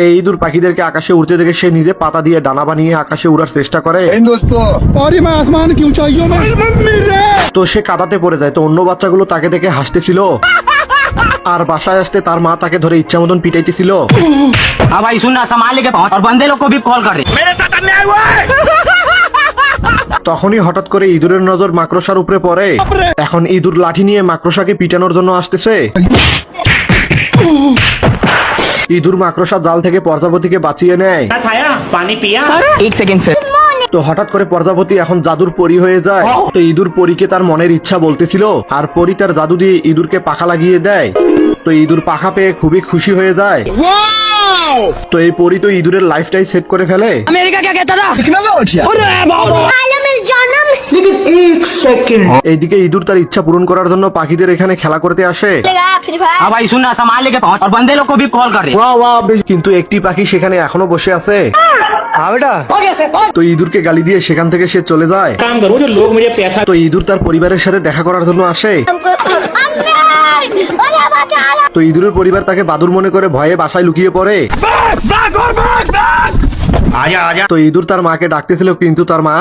এই ইঁদুর পাখিদেরকে আকাশে উড়তে দেখে সে নিজে পাতা দিয়ে ডানা বানিয়ে আকাশে উড়ার চেষ্টা করে। তো সে কাদাতে পড়ে যায়। তো অন্য বাচ্চাগুলো তাকে দেখে হাসতেছিল আর বাসায় আসতে তার মা তাকে ধরে ইচ্ছা মতন পিটাইতেছিল। हाँ भाई सुनना संभाल लेके पहुंच और बंदे लोग को भी कॉल कर दे। मेरे साथ अन्याय हुआ है। তখনই হঠাৎ করে ইঁদুরের নজর মাকড়সার উপরে পড়ে। এখন ইঁদুর লাঠি নিয়ে মাকড়সাকে পিটানোর জন্য আসতেছে। ইঁদুর মাকড়সা জাল থেকে প্রজাপতিকে বাঁচিয়ে নেয়। खाया पानी पिया। एक सेकंड से তো হঠাৎ করে প্রজাপতি এখন জাদুর পরী হয়ে যায়। তো ইঁদুর পরীকে তার মনের ইচ্ছা বলতেছিল আর পরী তার জাদু দিয়ে ইঁদুরকে পাখা লাগিয়ে দেয়। তো ইঁদুর পাখা পেয়ে খুবই খুশি হয়ে যায়। তো এই পরী তো ইঁদুরের লাইফটাই সেট করে ফেলে। अमेरिका क्या कहता था? এইদিকে ইঁদুর তার ইচ্ছা পূরণ করার জন্য পাখিদের এখানে খেলা করতে আসে। हाँ भाई सुनना संभाल लेके पहुंच और बंदे लोग को भी कॉल कर दे। কিন্তু একটি পাখি সেখানে এখনো বসে আছে। তো ইঁদুরকে গালি দিয়ে সেখান থেকে সে চলে যায়। काम करो जो लोग मुझे पैसा। তো ইঁদুর তার পরিবারের সাথে দেখা করার জন্য আসে। তো ইঁদুরের পরিবার তাকে বাদুর মনে করে ভয়ে বাসায় লুকিয়ে পড়ে। आजा आजा। তো ইঁদুর তার মাকে ডাকতেছিল কিন্তু তার মা।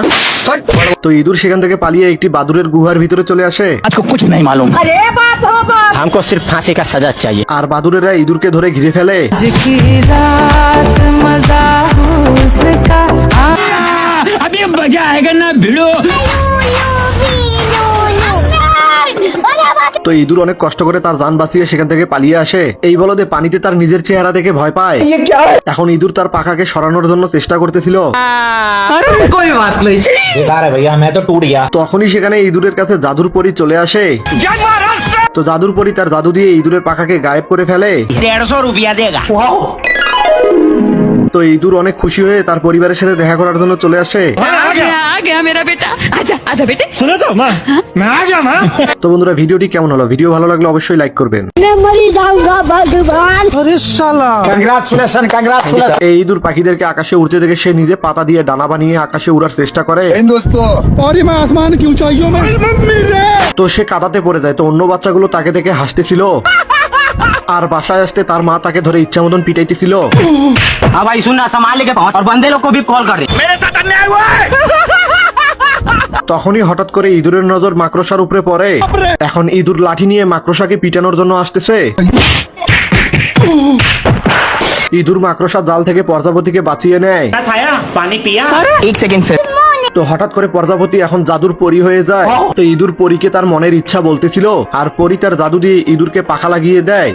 তো ইঁদুর সেখান থেকে পালিয়ে একটি বাদুরের গুহার ভিতরে চলে আসে। आज को कुछ नहीं मालूम। अरे बाप हो बाप। हमको सिर्फ फांसी का सजा चाहिए। আর বাদুরেরা ইঁদুরকে ধরে ঘিরে ফেলে। अभी मजा आएगा ना भिड़ो। তো ইঁদুর অনেক কষ্ট করে তার জান বাঁচিয়ে সেখান থেকে পালিয়ে আসে। এই বলদে পানিতে তার নিজের চেহারা দেখে ভয় পায়। এখন ইঁদুর তার পাখাকে সরানোর জন্য চেষ্টা করতেছিল। कोई बात नहीं। बेकार है भैया मैं तो टूट गया। তখনই সেখানে ইঁদুরের কাছে জাদুর পরী চলে আসে। তো জাদুর পরী তার জাদু দিয়ে ইঁদুরের পাখাকে গায়েব করে ফেলে। 150 रुपया देगा। তো ইঁদুর অনেক খুশি হয়ে তার পরিবারের সাথে দেখা করার জন্য চলে আসে। आ गया मेरा बेटा। आजा आजा बेटे। सुनो तो माँ मैं आ गया माँ। তো বন্ধুরা ভিডিওটি কেমন হলো? ভিডিও ভালো লাগলে অবশ্যই লাইক করবেন। এই ইঁদুর পাখিদেরকে আকাশে উড়তে দেখে সে নিজে পাতা দিয়ে ডানা বানিয়ে আকাশে উড়ার চেষ্টা করে। তো সে কাদাতে পড়ে যায়। তো অন্য বাচ্চাগুলো তাকে দেখে হাসতেছিল আর বাসায় আসতে তার মা তাকে ধরে ইচ্ছা মতন পিটাইতেছিল। हाँ भाई सुनना संभाल लेके पहुंच और बंदे लोग को भी कॉल कर दे। मेरे साथ अन्याय हुआ है। তখনই হঠাৎ করে ইঁদুরের নজর মাকড়সার উপরে পড়ে। এখন ইঁদুর লাঠি নিয়ে মাকড়সাকে পিটানোর জন্য আসতেছে। ইঁদুর মাকড়সা জাল থেকে প্রজাপতিকে বাঁচিয়ে নেয়। खाया पानी पिया। एक सेकंड से তো হঠাৎ করে প্রজাপতি এখন জাদুর পরী হয়ে যায়। তো ইঁদুর পরীকে তার মনের ইচ্ছা বলতেছিল আর পরী তার জাদু দিয়ে ইঁদুরকে পাখা লাগিয়ে দেয়।